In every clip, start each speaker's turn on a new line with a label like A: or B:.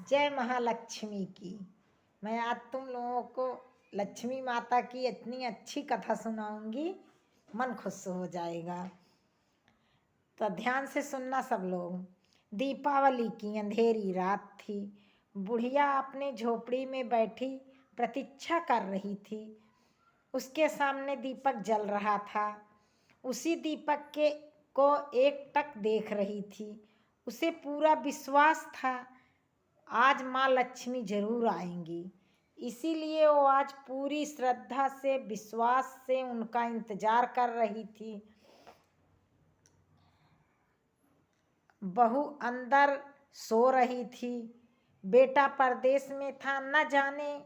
A: जय महालक्ष्मी की। मैं आज तुम लोगों को लक्ष्मी माता की इतनी अच्छी कथा सुनाऊंगी, मन खुश हो जाएगा। तो ध्यान से सुनना सब लोग। दीपावली की अंधेरी रात थी। बुढ़िया अपने झोपड़ी में बैठी प्रतीक्षा कर रही थी। उसके सामने दीपक जल रहा था। उसी दीपक के को एकटक देख रही थी। उसे पूरा विश्वास था आज माँ लक्ष्मी जरूर आएंगी। इसीलिए वो आज पूरी श्रद्धा से विश्वास से उनका इंतजार कर रही थी। बहू अंदर सो रही थी। बेटा परदेश में था। न जाने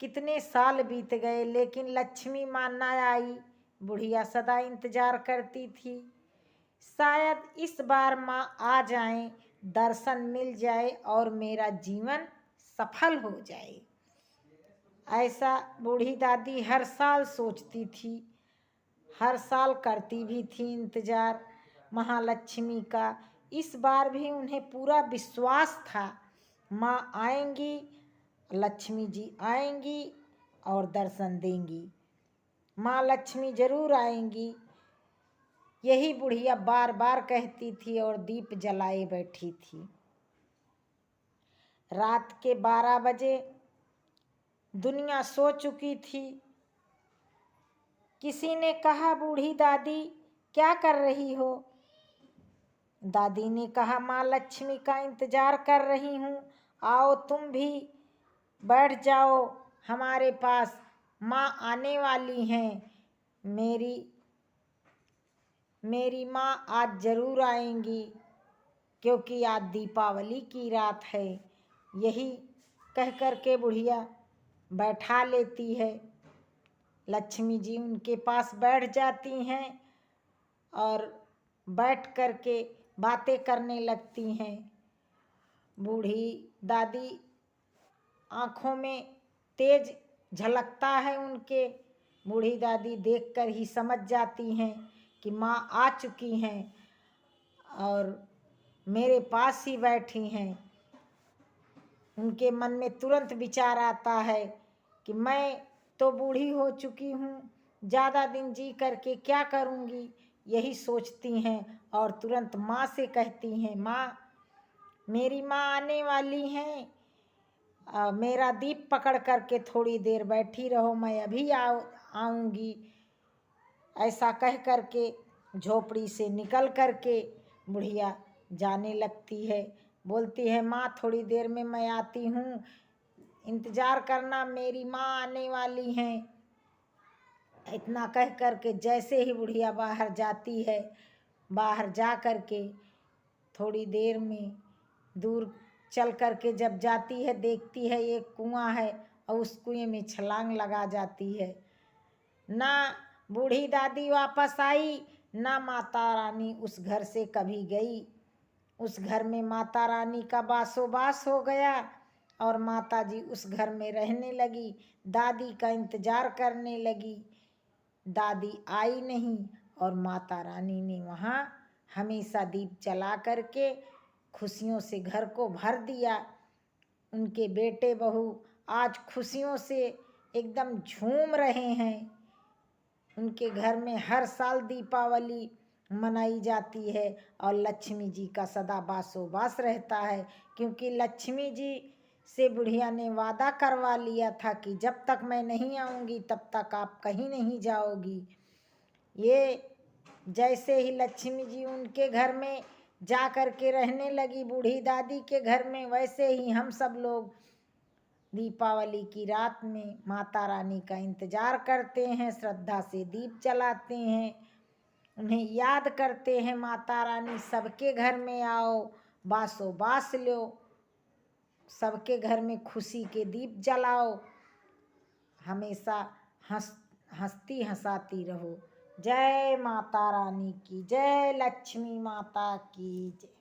A: कितने साल बीत गए, लेकिन लक्ष्मी माँ न आई। बुढ़िया सदा इंतजार करती थी, शायद इस बार माँ आ जाए, दर्शन मिल जाए और मेरा जीवन सफल हो जाए। ऐसा बूढ़ी दादी हर साल सोचती थी, हर साल करती भी थी इंतजार महालक्ष्मी का। इस बार भी उन्हें पूरा विश्वास था माँ आएंगी, लक्ष्मी जी आएंगी और दर्शन देंगी। माँ लक्ष्मी जरूर आएंगी, यही बुढ़िया बार बार कहती थी और दीप जलाए बैठी थी। रात के 12 बजे दुनिया सो चुकी थी। किसी ने कहा, बूढ़ी दादी क्या कर रही हो? दादी ने कहा, माँ लक्ष्मी का इंतजार कर रही हूँ, आओ तुम भी बैठ जाओ हमारे पास, माँ आने वाली हैं। मेरी माँ आज जरूर आएंगी, क्योंकि आज दीपावली की रात है। यही कह कर के बुढ़िया बैठा लेती है। लक्ष्मी जी उनके पास बैठ जाती हैं और बैठ कर के बातें करने लगती हैं। बूढ़ी दादी आँखों में तेज झलकता है उनके। बूढ़ी दादी देखकर ही समझ जाती हैं कि माँ आ चुकी हैं और मेरे पास ही बैठी हैं। उनके मन में तुरंत विचार आता है कि मैं तो बूढ़ी हो चुकी हूँ, ज़्यादा दिन जी करके क्या करूँगी। यही सोचती हैं और तुरंत माँ से कहती हैं, माँ मेरी माँ आने वाली हैं, मेरा दीप पकड़ करके थोड़ी देर बैठी रहो, मैं अभी आऊँगी। ऐसा कह करके झोपड़ी से निकल करके बुढ़िया जाने लगती है। बोलती है, माँ थोड़ी देर में मैं आती हूँ, इंतजार करना, मेरी माँ आने वाली हैं। इतना कह करके जैसे ही बुढ़िया बाहर जाती है, बाहर जा करके थोड़ी देर में दूर चल करके जब जाती है, देखती है एक कुआं है और उस कुएं में छलांग लगा जाती है। ना बूढ़ी दादी वापस आई, ना माता रानी उस घर से कभी गई। उस घर में माता रानी का बासोबास हो गया और माता जी उस घर में रहने लगी, दादी का इंतजार करने लगी। दादी आई नहीं और माता रानी ने वहाँ हमेशा दीप जला करके खुशियों से घर को भर दिया। उनके बेटे बहू आज खुशियों से एकदम झूम रहे हैं। उनके घर में हर साल दीपावली मनाई जाती है और लक्ष्मी जी का सदा बासोबास रहता है, क्योंकि लक्ष्मी जी से बुढ़िया ने वादा करवा लिया था कि जब तक मैं नहीं आऊँगी तब तक आप कहीं नहीं जाओगी। ये जैसे ही लक्ष्मी जी उनके घर में जा कर के रहने लगी, बूढ़ी दादी के घर में, वैसे ही हम सब लोग दीपावली की रात में माता रानी का इंतजार करते हैं, श्रद्धा से दीप जलाते हैं, उन्हें याद करते हैं। माता रानी सबके घर में आओ, बासो बास लो, सबके घर में खुशी के दीप जलाओ, हमेशा हंसती हंसाती रहो। जय माता रानी की जय, लक्ष्मी माता की जय।